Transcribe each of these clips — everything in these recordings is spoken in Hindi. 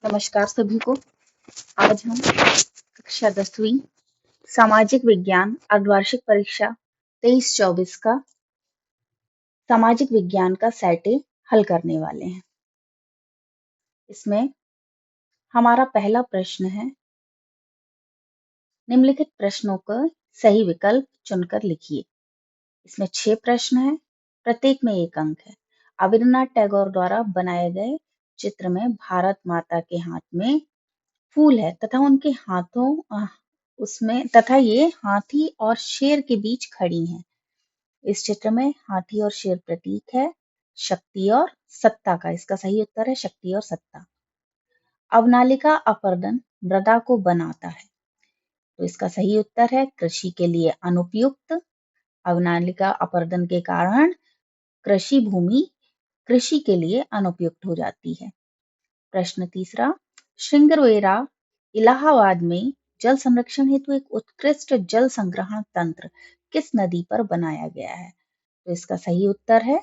नमस्कार सभी को। आज हम कक्षा 10वीं सामाजिक विज्ञान अर्धवार्षिक परीक्षा 23-24 का सामाजिक विज्ञान का सेट ए हल करने वाले हैं। इसमें हमारा पहला प्रश्न है, निम्नलिखित प्रश्नों का सही विकल्प चुनकर लिखिए। इसमें 6 प्रश्न हैं, प्रत्येक में 1 अंक है। रवींद्रनाथ टैगोर द्वारा बनाए गए चित्र में भारत माता के हाथ में फूल है तथा उनके हाथों उसमें तथा ये हाथी और शेर के बीच खड़ी हैं। इस चित्र में हाथी और शेर प्रतीक है शक्ति और सत्ता का। इसका सही उत्तर है शक्ति और सत्ता। अवनालिका अपर्दन मृदा को बनाता है, तो इसका सही उत्तर है कृषि के लिए अनुपयुक्त। अवनालिका अपर्दन के कारण कृषि भूमि कृषि के लिए अनुपयुक्त हो जाती है। प्रश्न तीसरा, श्रृंगरवेरा इलाहाबाद में जल संरक्षण हेतु एक उत्कृष्ट जल संग्रहण तंत्र किस नदी पर बनाया गया है? तो इसका सही उत्तर है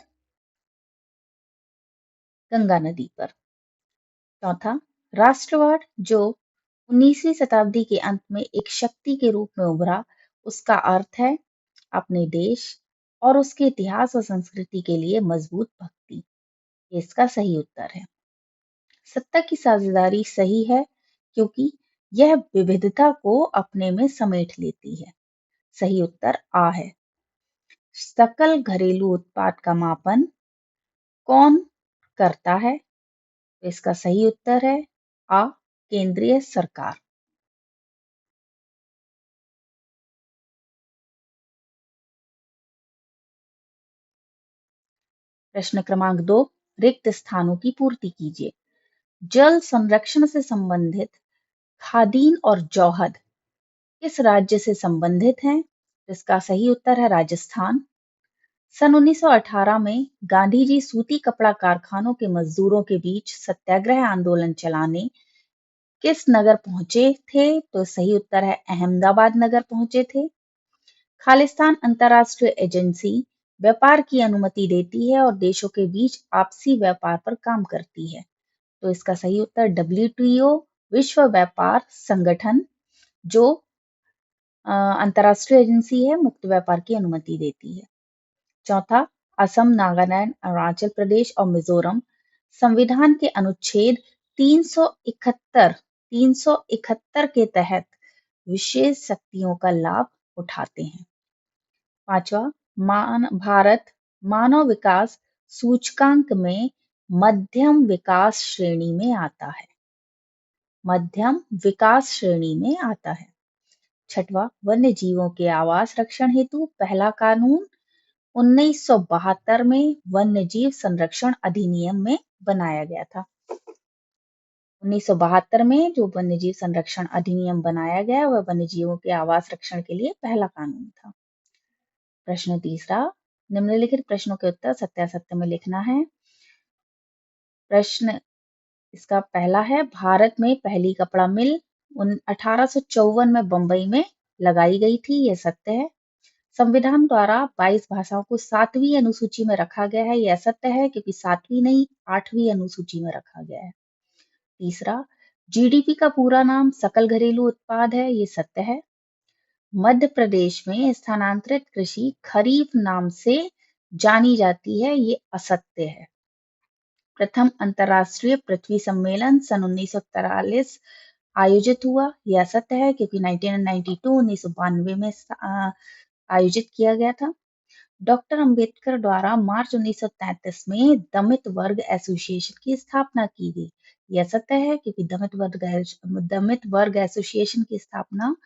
गंगा नदी पर। चौथा, राष्ट्रवाद जो 19वीं शताब्दी के अंत में एक शक्ति के रूप में उभरा, उसका अर्थ है अपने देश और उसके इतिहास और संस्कृति के लिए मजबूत भक्ति। इसका सही उत्तर है। सत्ता की साझेदारी सही है क्योंकि यह विविधता को अपने में समेट लेती है। सही उत्तर आ है। सकल घरेलू उत्पाद का मापन कौन करता है? इसका सही उत्तर है आ, केंद्रीय सरकार। प्रश्न क्रमांक 2, रिक्त स्थानों की पूर्ति कीजिए। जल संरक्षण से संबंधित खादीन और जौहद किस राज्य से संबंधित हैं? इसका सही उत्तर है राजस्थान। सन 1918 में गांधी जी सूती कपड़ा कारखानों के मजदूरों के बीच सत्याग्रह आंदोलन चलाने किस नगर पहुंचे थे? तो सही उत्तर है अहमदाबाद नगर पहुंचे थे। खालिस्तान अंतरराष्ट्रीय एजेंसी व्यापार की अनुमति देती है और देशों के बीच आपसी व्यापार पर काम करती है, तो इसका सही उत्तर WTO विश्व व्यापार संगठन जो अंतरराष्ट्रीय एजेंसी है, मुक्त व्यापार की अनुमति देती है। चौथा, असम, नागालैंड, अरुणाचल प्रदेश और मिजोरम संविधान के अनुच्छेद 371 के तहत विशेष शक्तियों का लाभ उठाते हैं। पांचवा, भारत मानव विकास सूचकांक में मध्यम विकास श्रेणी में आता है। मध्यम विकास श्रेणी में आता है। छठवां, वन्य जीवों के आवास रक्षण हेतु पहला कानून 1972 में वन्य जीव संरक्षण अधिनियम में बनाया गया था। 1972 में जो वन्य जीव संरक्षण अधिनियम बनाया गया वह वन्य जीवों के आवास रक्षण के लिए पहला कानून था। प्रश्न तीसरा, निम्नलिखित प्रश्नों के उत्तर सत्यासत्य में लिखना है। प्रश्न इसका पहला है, भारत में पहली कपड़ा मिल 1854 में बंबई में लगाई गई थी, यह सत्य है। संविधान द्वारा 22 भाषाओं को 7वीं अनुसूची में रखा गया है, यह सत्य है क्योंकि 7वीं नहीं 8वीं अनुसूची में रखा गया है। तीसरा, GDP का पूरा नाम सकल घरेलू उत्पाद है, ये सत्य है। मध्य प्रदेश में स्थानांतरित कृषि खरीफ नाम से जानी जाती है, ये असत्य है। प्रथम अंतर्राष्ट्रीय पृथ्वी सम्मेलन सन 1943 आयोजित हुआ, यह असत्य है क्योंकि 1992 में आयोजित किया गया था। डॉक्टर अंबेडकर द्वारा मार्च 1933 में दमित वर्ग एसोसिएशन की स्थापना की गई, यह सत्य है क्योंकि दमित वर्ग एसोसिएशन की स्थापना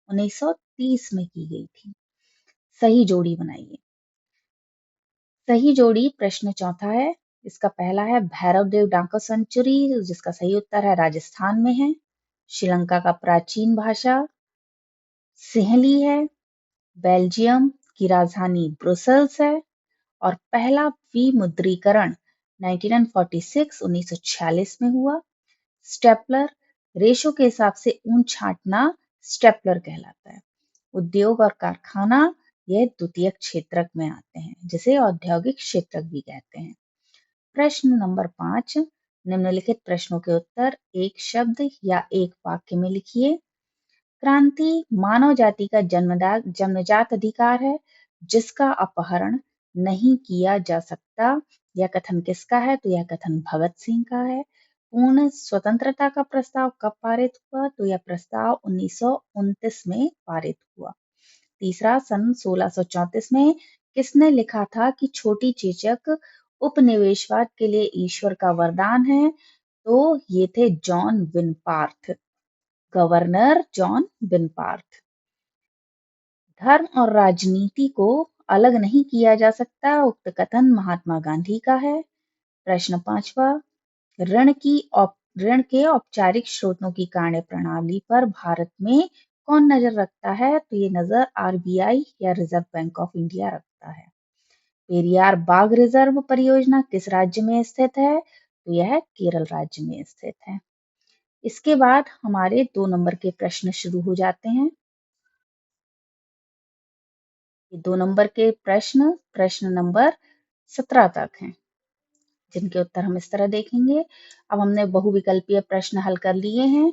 1930 में की गई थी। सही जोड़ी बनाइए। सही जोड़ी प्रश्न चौथा है, इसका पहला है भैरव देव डांको सेंचुरी, जिसका सही उत्तर है राजस्थान में है। श्रीलंका का प्राचीन भाषा सिंहली है। बेल्जियम की राजधानी ब्रुसेल्स है और पहला विमुद्रीकरण 1946 में हुआ। स्टेपलर रेशों के हिसाब से ऊन छांटना स्टेपलर कहलाता है। उद्योग और कारखाना यह द्वितीयक क्षेत्रक में आते हैं, जिसे औद्योगिक क्षेत्रक भी कहते हैं। प्रश्न नंबर 5, निम्नलिखित प्रश्नों के उत्तर एक शब्द या एक वाक्य में लिखिए। क्रांति मानव जाति का जन्मजात अधिकार है जिसका अपहरण नहीं किया जा सकता। यह कथन किसका है? तो यह कथन भगत सिंह का है। पूर्ण स्वतंत्रता का प्रस्ताव कब पारित हुआ? तो यह प्रस्ताव 1929 में पारित हुआ। तीसरा, सन 1634 में किसने लिखा था कि छोटी चेचक उपनिवेशवाद के लिए ईश्वर का वरदान है? तो ये थे जॉन विनपार्थ, गवर्नर जॉन विनपार्थ। धर्म और राजनीति को अलग नहीं किया जा सकता, उक्त कथन महात्मा गांधी का है। प्रश्न पांचवा, ऋण के औपचारिक स्रोतों की कार्य प्रणाली पर भारत में कौन नजर रखता है? तो ये नजर आरबीआई या रिजर्व बैंक ऑफ इंडिया रखता है। पेरियार बाघ रिजर्व परियोजना किस राज्य में स्थित है? तो यह केरल राज्य में स्थित है। इसके बाद हमारे 2 नंबर के प्रश्न शुरू हो जाते हैं। ये 2 नंबर के प्रश्न नंबर 17 तक हैं, जिनके उत्तर हम इस तरह देखेंगे। अब हमने बहुविकल्पीय प्रश्न हल कर लिए हैं।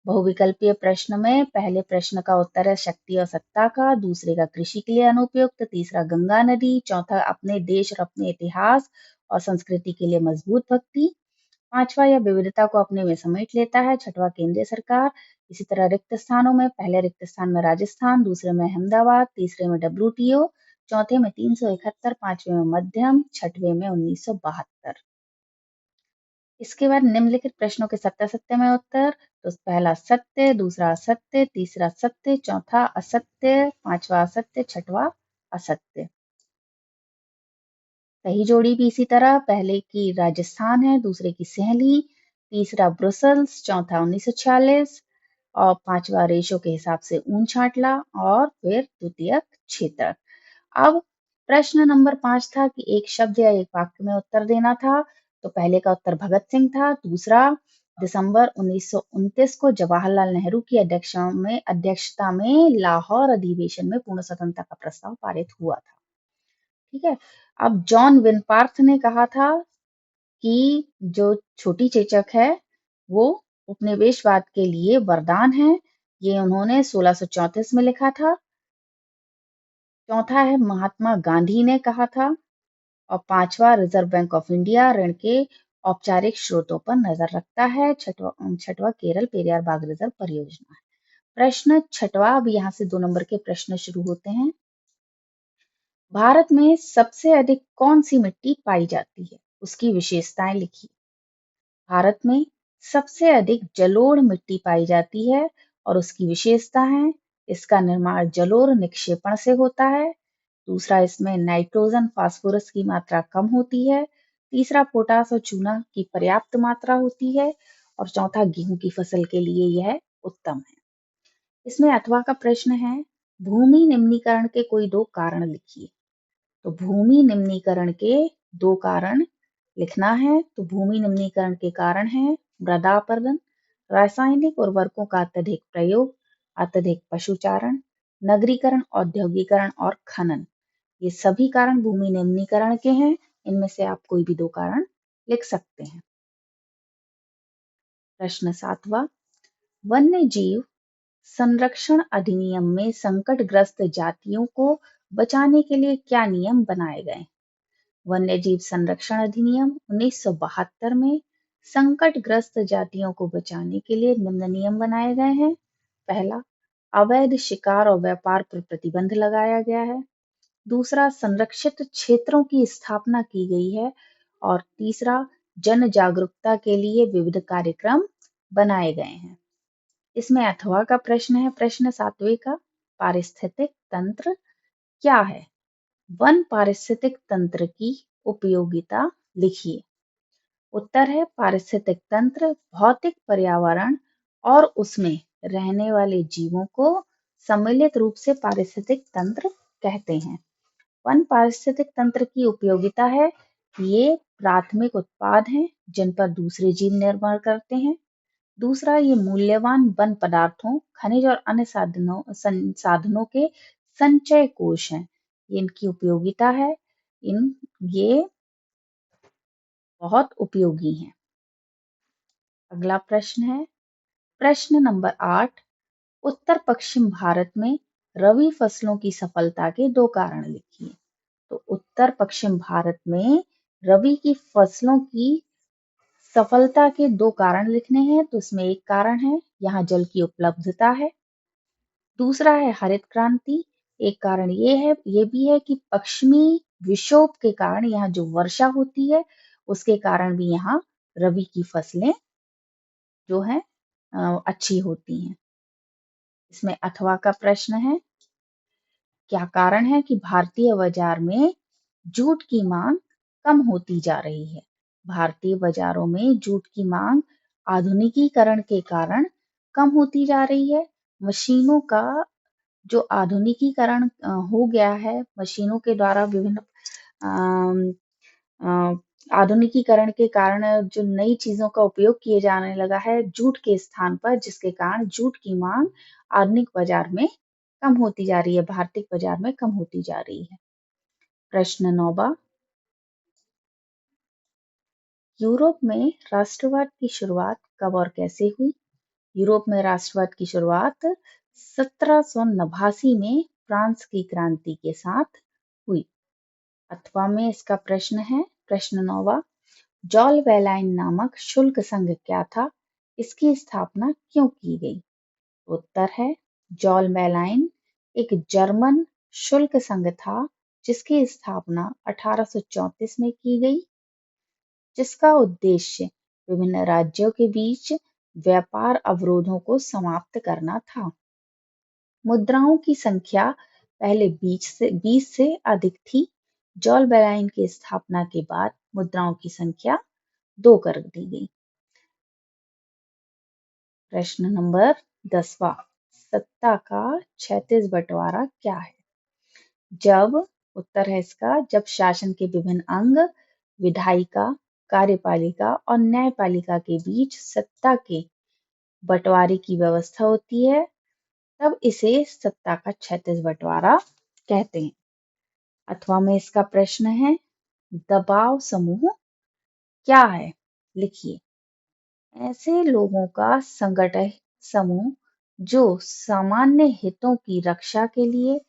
बहुविकल्पीय प्रश्न में पहले प्रश्न का उत्तर है शक्ति और सत्ता का, दूसरे का कृषि के लिए अनुपयुक्त, तीसरा गंगा नदी, चौथा अपने देश और अपने इतिहास और संस्कृति के लिए मजबूत भक्ति, पांचवा यह विविधता को अपने में समेट लेता है, छठवां केंद्रीय सरकार। इसी तरह रिक्त स्थानों में पहले रिक्त स्थान में राजस्थान, दूसरे में अहमदाबाद, तीसरे में डब्ल्यूटीओ, चौथे में 371, पांचवे में मध्यम, छठवें में 1972। इसके बाद निम्नलिखित प्रश्नों के सत्य सत्य में उत्तर। तो पहला सत्य, दूसरा असत्य, तीसरा सत्य, चौथा असत्य, पांचवा असत्य, छठवां असत्य। सही जोड़ी भी इसी तरह, पहले की राजस्थान है, दूसरे की सहेली, तीसरा ब्रुसेल्स, चौथा 1946 और पांचवा रेशो के हिसाब से ऊन छाटला और फिर द्वितीयक क्षेत्रक। अब प्रश्न नंबर 5 था कि एक शब्द या एक वाक्य में उत्तर देना था। तो पहले का उत्तर भगत सिंह था, दूसरा दिसंबर 1929 को जवाहरलाल नेहरू की अध्यक्षता में लाहौर अधिवेशन में पूर्ण स्वतंत्रता का प्रस्ताव पारित हुआ था। ठीक है। अब जॉन विनपार्थ ने कहा था कि जो छोटी चेचक है वो उपनिवेशवाद के लिए वरदान है। ये उन्होंने 1634 में लिखा था। चौथा है महात्मा गांधी ने कहा था और पांचवा रिजर्व बैंक ऑफ इंडिया ऋण के औपचारिक स्रोतों पर नजर रखता है। छठवा केरल पेरियार बाघ रिजर्व परियोजना है। प्रश्न छठवा, अब यहाँ से 2 नंबर के प्रश्न शुरू होते हैं। भारत में सबसे अधिक कौन सी मिट्टी पाई जाती है? उसकी विशेषताएं लिखिए। भारत में सबसे अधिक जलोढ़ मिट्टी पाई जाती है और उसकी विशेषता है इसका निर्माण जलोढ़ निक्षेपण से होता है। दूसरा, इसमें नाइट्रोजन फास्फोरस की मात्रा कम होती है। तीसरा, पोटास और चूना की पर्याप्त मात्रा होती है और चौथा, गेहूं की फसल के लिए यह उत्तम है। इसमें अथवा का प्रश्न है, भूमि निम्नीकरण के कोई 2 कारण लिखिए। तो भूमि निम्नीकरण के 2 कारण लिखना है। तो भूमि निम्नीकरण के कारण है मृदा अपरदन, रासायनिक उर्वरकों का अत्यधिक प्रयोग, अत्यधिक पशुचारण, नगरीकरण, औद्योगिकरण और खनन। ये सभी कारण भूमि निम्नीकरण के हैं। इनमें से आप कोई भी 2 कारण लिख सकते हैं। प्रश्न 7वां, वन्य जीव संरक्षण अधिनियम में संकटग्रस्त जातियों को बचाने के लिए क्या नियम बनाए गए? वन्यजीव संरक्षण अधिनियम 1972 में संकटग्रस्त जातियों को बचाने के लिए निम्न नियम बनाए गए हैं। पहला, अवैध शिकार और व्यापार पर प्रतिबंध लगाया गया है। दूसरा, संरक्षित क्षेत्रों की स्थापना की गई है और तीसरा, जन जागरूकता के लिए विविध कार्यक्रम बनाए गए हैं। इसमें अथवा का प्रश्न है, प्रश्न 7वें का, पारिस्थितिक तंत्र क्या है? वन पारिस्थितिक तंत्र की उपयोगिता लिखिए। उत्तर है, पारिस्थितिक तंत्र भौतिक पर्यावरण और उसमें रहने वाले जीवों को सम्मिलित रूप से पारिस्थितिक तंत्र कहते हैं। वन पारिस्थितिक तंत्र की उपयोगिता है कि ये प्राथमिक उत्पाद हैं जिन पर दूसरे जीव निर्भर करते हैं। दूसरा, ये मूल्यवान वन पदार्थों, खनिज और अन्य संसाधनों के संचय कोश हैं। ये इनकी उपयोगिता है। ये बहुत उपयोगी हैं। अगला प्रश्न है प्रश्न नंबर 8। उत्तर पश्चिम भारत में रबी फसलों की सफलता के दो कारण लिखिए। तो उत्तर पश्चिम भारत में रबी की फसलों की सफलता के दो कारण लिखने हैं। तो इसमें एक कारण है यहाँ जल की उपलब्धता है। दूसरा है हरित क्रांति। एक कारण ये भी है कि पश्चिमी विक्षोभ के कारण यहाँ जो वर्षा होती है उसके कारण भी यहाँ रबी की फसलें जो है अच्छी होती हैं। इसमें अथवा का प्रश्न है क्या कारण है कि भारतीय बाजार में जूट की मांग कम होती जा रही है। भारतीय बाजारों में जूट की मांग आधुनिकीकरण के कारण कम होती जा रही है। मशीनों का जो आधुनिकीकरण हो गया है, मशीनों के द्वारा विभिन्न अम, अ, आधुनिकीकरण के कारण जो नई चीजों का उपयोग किए जाने लगा है जूट के स्थान पर, जिसके कारण जूट की मांग आधुनिक बाजार में कम होती जा रही है, भारतीय बाजार में कम होती जा रही है। प्रश्न 9वां, यूरोप में राष्ट्रवाद की शुरुआत कब और कैसे हुई। यूरोप में राष्ट्रवाद की शुरुआत 1789 में फ्रांस की क्रांति के साथ हुई। अथवा में इसका प्रश्न है प्रश्न 9वां, जॉल वेलाइन नामक शुल्क संघ क्या था, इसकी स्थापना क्यों की गई। उत्तर है जॉल वेलाइन एक जर्मन शुल्क संघ था जिसकी स्थापना 1834 में की गई, जिसका उद्देश्य विभिन्न राज्यों के बीच व्यापार अवरोधों को समाप्त करना था। मुद्राओं की संख्या पहले 20 से अधिक थी। जॉल बेलाइन की स्थापना के बाद मुद्राओं की संख्या 2 कर दी गई। प्रश्न नंबर 10वां, सत्ता का क्षैतिज बंटवारा क्या है। जब उत्तर है इसका जब शासन के विभिन्न अंग विधायिका, कार्यपालिका और न्यायपालिका के बीच सत्ता के बंटवारे की व्यवस्था होती है तब इसे सत्ता का क्षैतिज बंटवारा कहते हैं। अथवा में इसका प्रश्न है दबाव समूह क्या है, लिखिए। ऐसे लोगों का संगठित समूह जो सामान्य हितों की रक्षा के लिए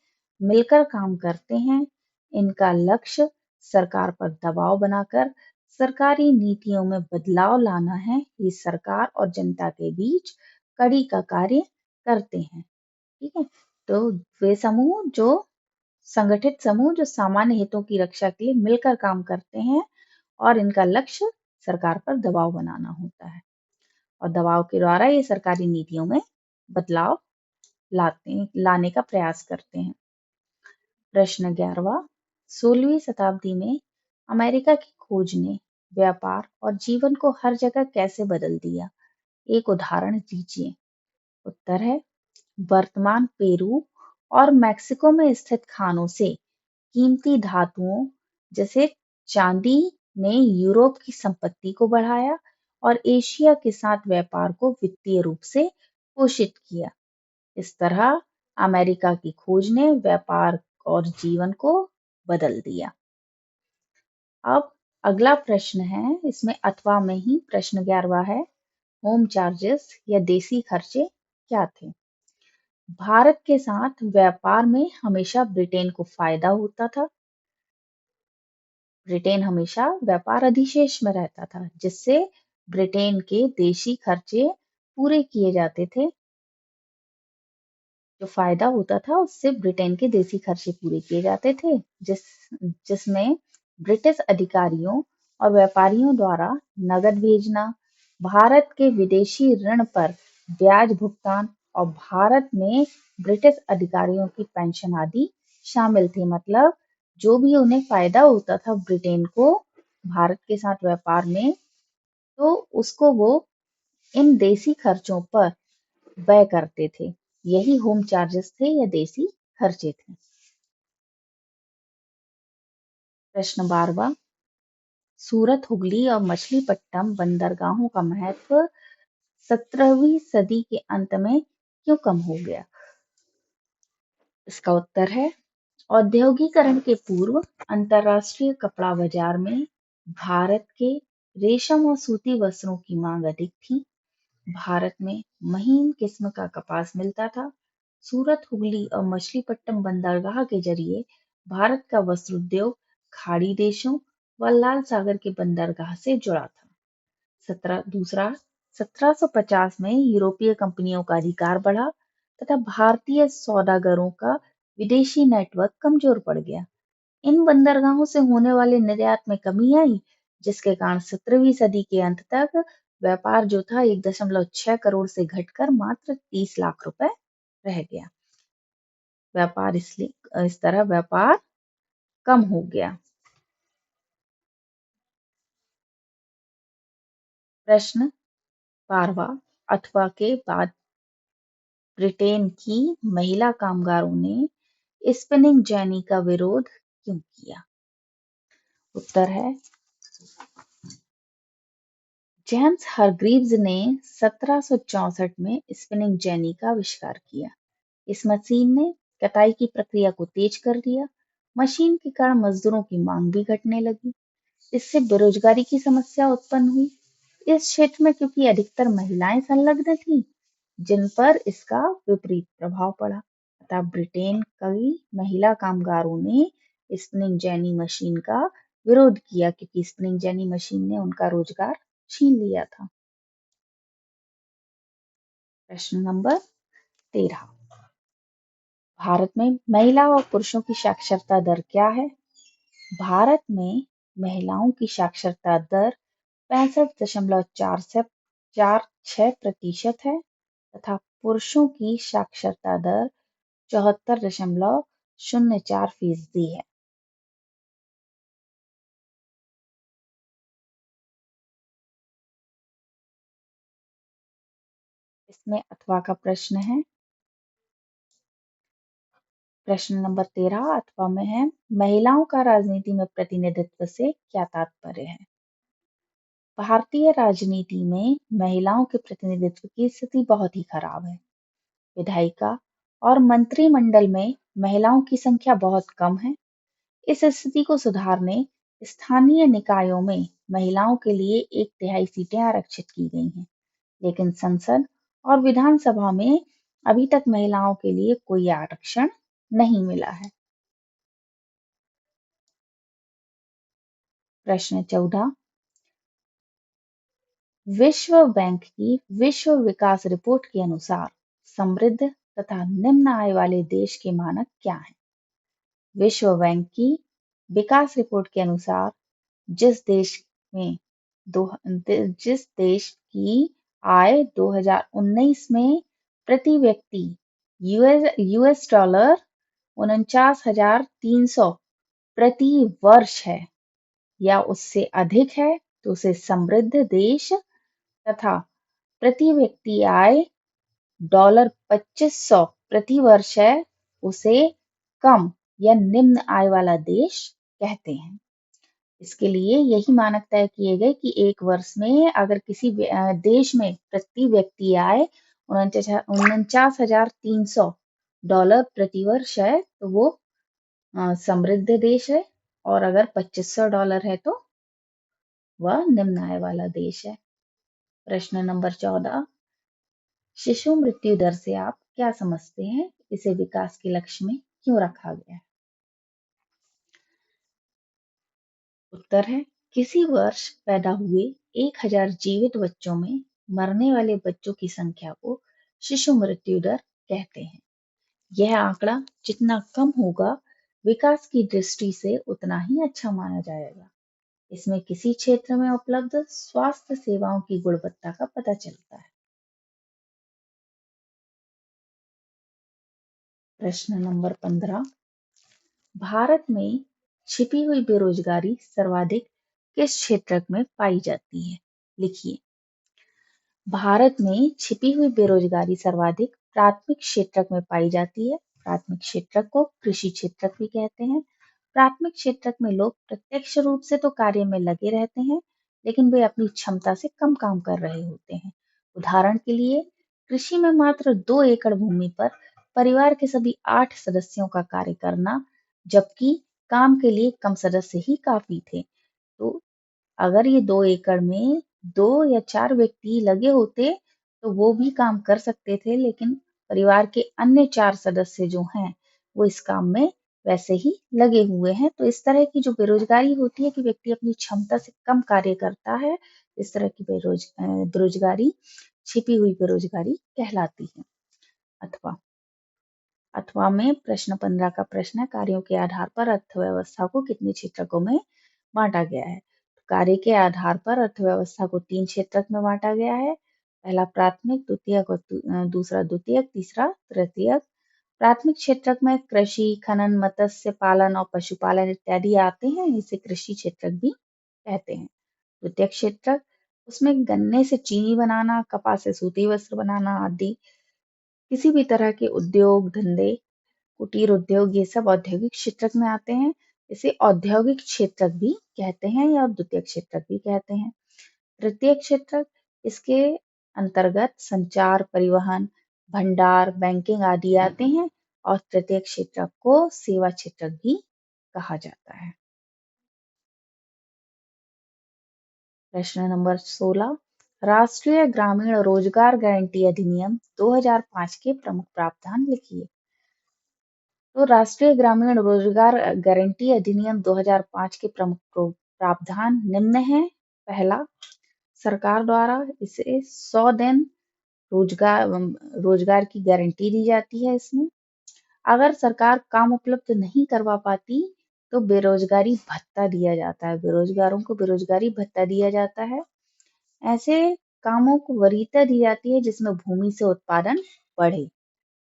मिलकर काम करते हैं। इनका लक्ष्य सरकार पर दबाव बनाकर सरकारी नीतियों में बदलाव लाना है। ये सरकार और जनता के बीच कड़ी का कार्य करते हैं। ठीक है, तो वे समूह जो संगठित समूह जो सामान्य हितों की रक्षा के लिए मिलकर काम करते हैं और इनका लक्ष्य सरकार पर दबाव बनाना होता है और दबाव के द्वारा ये सरकारी नीतियों में बदलाव लाने का प्रयास करते हैं। प्रश्न 11वां, 16वीं शताब्दी में अमेरिका की खोज ने व्यापार और जीवन को हर जगह कैसे बदल दिया, एक उदाहरण दीजिए। उत्तर है वर्तमान पेरू और मैक्सिको में स्थित खानों से कीमती धातुओं जैसे चांदी ने यूरोप की संपत्ति को बढ़ाया और एशिया के साथ व्यापार को वित्तीय रूप से पोषित किया। इस तरह अमेरिका की खोज ने व्यापार और जीवन को बदल दिया। अब अगला प्रश्न है, इसमें अथवा में ही प्रश्न 11वां है, होम चार्जेस या देसी खर्चे क्या थे। भारत के साथ व्यापार में हमेशा ब्रिटेन को फायदा होता था। ब्रिटेन हमेशा व्यापार अधिशेष में रहता था जिससे ब्रिटेन के देशी खर्चे पूरे किए जाते थे। जो फायदा होता था उससे ब्रिटेन के देशी खर्चे पूरे किए जाते थे जिसमें ब्रिटिश अधिकारियों और व्यापारियों द्वारा नकद भेजना, भारत के विदेशी ऋण पर ब्याज भुगतान और भारत में ब्रिटिश अधिकारियों की पेंशन आदि शामिल थे। मतलब जो भी उन्हें फायदा होता था ब्रिटेन को भारत के साथ व्यापार में, तो उसको वो इन देसी खर्चों पर व्यय करते थे। यही होम चार्जेस थे या देसी खर्चे थे। प्रश्न 12वां, सूरत, हुगली और मछलीपट्टनम बंदरगाहों का महत्व 17वीं सदी के अंत में क्यों कम हो गया। इसका उत्तर है औद्योगिकरण के पूर्व अंतरराष्ट्रीय कपड़ा बाजार में भारत के रेशम और सूती वस्त्रों की मांग अधिक थी। भारत में महीन किस्म का कपास मिलता था। सूरत, हुगली और मछलीपट्टनम बंदरगाह के जरिए भारत का वस्त्र उद्योग खाड़ी देशों व लाल सागर के बंदरगाह से जुड़ा था। 1750 में यूरोपीय कंपनियों का अधिकार बढ़ा तथा भारतीय सौदागरों का विदेशी नेटवर्क कमजोर पड़ गया। इन बंदरगाहों से होने वाले निर्यात में कमी आई, जिसके कारण 17वीं सदी के अंत तक व्यापार जो था 1.6 करोड़ से घटकर मात्र 30 लाख रुपए रह गया। इस तरह व्यापार कम हो गया। प्रश्न 12वां, अथवा के बाद ब्रिटेन की महिला कामगारों ने स्पिनिंग जेनी का विरोध क्यों किया? उत्तर है जेम्स हरग्रीव्स ने 1764 में स्पिनिंग जेनी का आविष्कार किया। इस मशीन ने कताई की प्रक्रिया को तेज कर दिया। मशीन के कारण मजदूरों की मांग भी घटने लगी। इससे बेरोजगारी की समस्या उत्पन्न हुई। इस क्षेत्र में क्योंकि अधिकतर महिलाएं संलग्न थीं, जिन पर इसका विपरीत प्रभाव पड़ा। अतः ब्रिटेन कई महिला कामगारों ने स्पिनिंग जेनी मशीन का विरोध किया, क्योंकि स्पिनिंग जेनी मशीन ने उनका रोजगार छीन लिया था। प्रश्न नंबर 13, भारत में महिला और पुरुषों की साक्षरता दर क्या है? भारत में महिलाओं की साक्षरता दर 65.46% है तथा पुरुषों की साक्षरता दर 74.04% है। इसमें अथवा का प्रश्न है। प्रश्न नंबर 13 अथवा में है, महिलाओं का राजनीति में प्रतिनिधित्व से क्या तात्पर्य है? भारतीय राजनीति में महिलाओं के प्रतिनिधित्व की स्थिति बहुत ही खराब है। विधायिका और मंत्रिमंडल में महिलाओं की संख्या बहुत कम है। इस स्थिति को सुधारने स्थानीय निकायों में महिलाओं के लिए 1/3 सीटें आरक्षित की गई हैं, लेकिन संसद और विधानसभा में अभी तक महिलाओं के लिए कोई आरक्षण नहीं मिला है। प्रश्न 14, विश्व बैंक की विश्व विकास रिपोर्ट के अनुसार समृद्ध तथा निम्न आय वाले देश के मानक क्या हैं? विश्व बैंक की विकास रिपोर्ट के अनुसार जिस देश में जिस देश की आय 2019 में प्रति व्यक्ति यूएस डॉलर 49,300 प्रति वर्ष है या उससे अधिक है, तो उसे समृद्ध देश, तथा प्रति व्यक्ति आय डॉलर 2500 प्रति वर्ष है, उसे कम या निम्न आय वाला देश कहते हैं। इसके लिए यही मानक तय किए गए कि एक वर्ष में अगर किसी देश में प्रति व्यक्ति आय 49,300 डॉलर प्रति वर्ष है, तो वो समृद्ध देश है, और अगर 2500 डॉलर है तो वह निम्न आय वाला देश है। प्रश्न नंबर 14, शिशु मृत्यु दर से आप क्या समझते हैं? इसे विकास के लक्ष्य में क्यों रखा गया है? उत्तर है किसी वर्ष पैदा हुए 1000 जीवित बच्चों में मरने वाले बच्चों की संख्या को शिशु मृत्यु दर कहते हैं। यह आंकड़ा जितना कम होगा, विकास की दृष्टि से उतना ही अच्छा माना जाएगा। इसमें किसी क्षेत्र में उपलब्ध स्वास्थ्य सेवाओं की गुणवत्ता का पता चलता है। प्रश्न नंबर 15, भारत में छिपी हुई बेरोजगारी सर्वाधिक किस क्षेत्र में पाई जाती है? लिखिए। भारत में छिपी हुई बेरोजगारी सर्वाधिक प्राथमिक क्षेत्रक में पाई जाती है। प्राथमिक क्षेत्रक को कृषि क्षेत्रक भी कहते हैं। प्राथमिक क्षेत्रक में लोग प्रत्यक्ष रूप से तो कार्य में लगे रहते हैं, लेकिन वे अपनी क्षमता से कम काम कर रहे होते हैं। उदाहरण के लिए, कृषि में मात्र 2 एकड़ भूमि पर परिवार के सभी 8 सदस्यों का कार्य करना, जबकि काम के लिए कम सदस्य ही काफी थे। तो अगर ये 2 एकड़ में 2 या 4 व्यक्ति लगे होते, तो वो भी काम कर सकते थे, लेकिन परिवार के अन्य 4 सदस्य जो हैं, वो इस काम में वैसे ही लगे हुए हैं। तो इस तरह की जो बेरोज़गारी होती है कि व्यक्ति अपनी क्षमता से कम कार्य करता है, इस तरह की बेरोज़गारी छिपी हुई बेरोज़गारी कहलाती है। अथवा अथवा में प्रश्न 15 का प्रश्न है, कार्यों के आधार पर अर्थव्यवस्था को कितने क्षेत्रकों में बांटा गया है? तो कार्य के आधार पर अर्थव्यवस्था को 3 क्षेत्रक में बांटा गया है। पहला प्राथमिक, द्वितीयक और दूसरा द्वितीयक, तीसरा तृतीयक। प्राथमिक क्षेत्रक में कृषि, खनन, मत्स्य पालन और पशुपालन इत्यादि आते हैं, इसे कृषि क्षेत्रक भी कहते हैं। द्वितीयक क्षेत्रक, उसमें गन्ने से चीनी बनाना, कपास से सूती वस्त्र बनाना आदि किसी भी तरह के उद्योग धंधे, कुटीर उद्योग, ये सब औद्योगिक क्षेत्रक में आते हैं। इसे औद्योगिक क्षेत्रक भी कहते हैं या द्वितीयक क्षेत्रक भी कहते हैं। तृतीय क्षेत्रक, इसके अंतर्गत संचार, परिवहन, भंडार, बैंकिंग आदि आते हैं और तृतीय क्षेत्रक को सेवा क्षेत्रक भी कहा जाता है। प्रश्न नंबर 16, राष्ट्रीय ग्रामीण रोजगार गारंटी अधिनियम 2005 के प्रमुख प्रावधान लिखिए। तो राष्ट्रीय ग्रामीण रोजगार गारंटी अधिनियम 2005 के प्रमुख प्रावधान निम्न हैं। पहला, सरकार द्वारा इसे 100 दिन रोजगार रोजगार की गारंटी दी जाती है। इसमें अगर सरकार काम उपलब्ध नहीं करवा पाती तो बेरोजगारी भत्ता दिया जाता है, बेरोजगारों को बेरोजगारी भत्ता दिया जाता है। ऐसे कामों को वरीयता दी जाती है जिसमें भूमि से उत्पादन बढ़े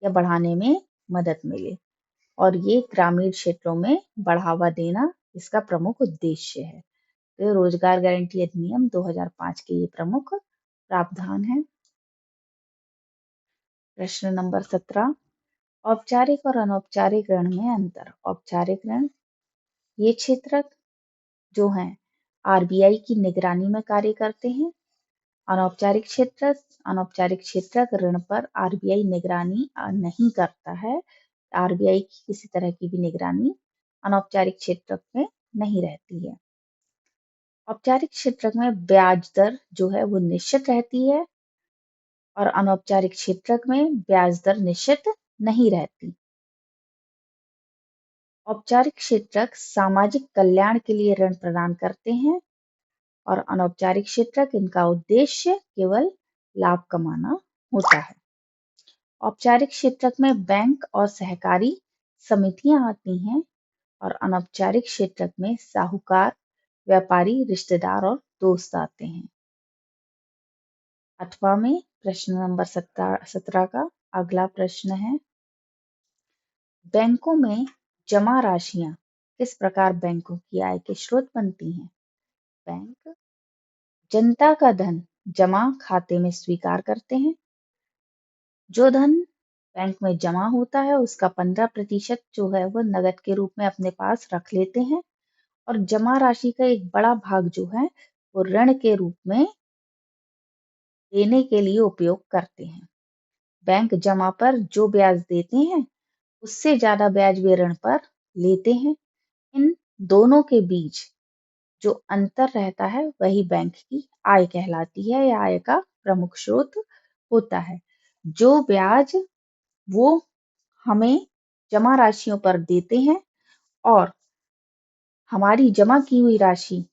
या बढ़ाने में मदद मिले, और ये ग्रामीण क्षेत्रों में बढ़ावा देना इसका प्रमुख उद्देश्य है। तो रोजगार गारंटी अधिनियम 2005 के ये प्रमुख प्रावधान है। प्रश्न नंबर 17, औपचारिक और अनौपचारिक ऋण में अंतर। औपचारिक ऋण, ये क्षेत्रक जो हैं आरबीआई की निगरानी में कार्य करते हैं। अनौपचारिक क्षेत्रक ऋण पर आरबीआई निगरानी नहीं करता है। आरबीआई की किसी तरह की भी निगरानी अनौपचारिक क्षेत्रक में नहीं रहती है। औपचारिक क्षेत्रक में ब्याज दर जो है वो निश्चित रहती है और अनौपचारिक क्षेत्रक में ब्याज दर निश्चित नहीं रहती। औपचारिक क्षेत्रक सामाजिक कल्याण के लिए ऋण प्रदान करते हैं और अनौपचारिक क्षेत्रक इनका उद्देश्य केवल लाभ कमाना होता है। औपचारिक क्षेत्रक में बैंक और सहकारी समितियां आती हैं और अनौपचारिक क्षेत्रक में साहूकार, व्यापारी, रिश्तेदार और दोस्त आते हैं। अथवा में प्रश्न नंबर 17 का अगला प्रश्न है, बैंकों में जमा राशियां किस प्रकार बैंकों की आय के स्रोत बनती हैं? बैंक जनता का धन जमा खाते में स्वीकार करते हैं। जो धन बैंक में जमा होता है उसका 15% जो है वो नकद के रूप में अपने पास रख लेते हैं और जमा राशि का एक बड़ा भाग जो है वो ऋण के रूप में देने के लिए उपयोग करते हैं। बैंक जमा पर जो ब्याज देते हैं उससे ज्यादा ब्याज वे ऋण पर लेते हैं। इन दोनों के बीच जो अंतर रहता है वही बैंक की आय कहलाती है या आय का प्रमुख स्रोत होता है। जो ब्याज वो हमें जमा राशियों पर देते हैं और हमारी जमा की हुई राशि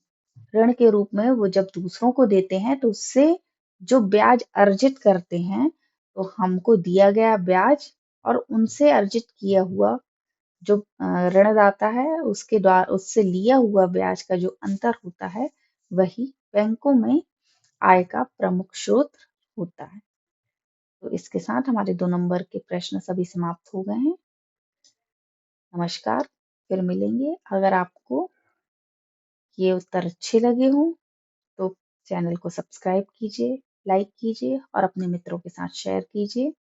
ऋण के रूप में वो जब दूसरों को देते हैं तो उससे जो ब्याज अर्जित करते हैं तो हमको दिया गया ब्याज और उनसे अर्जित किया हुआ जो ऋणदाता है उसके द्वारा उससे लिया हुआ ब्याज का जो अंतर होता है वही बैंकों में आय का प्रमुख स्रोत होता है। तो इसके साथ हमारे 2 नंबर के प्रश्न सभी समाप्त हो गए हैं। नमस्कार, फिर मिलेंगे। अगर आपको ये उत्तर अच्छे लगे हों तो चैनल को सब्सक्राइब कीजिए, लाइक कीजिए और अपने मित्रों के साथ शेयर कीजिए।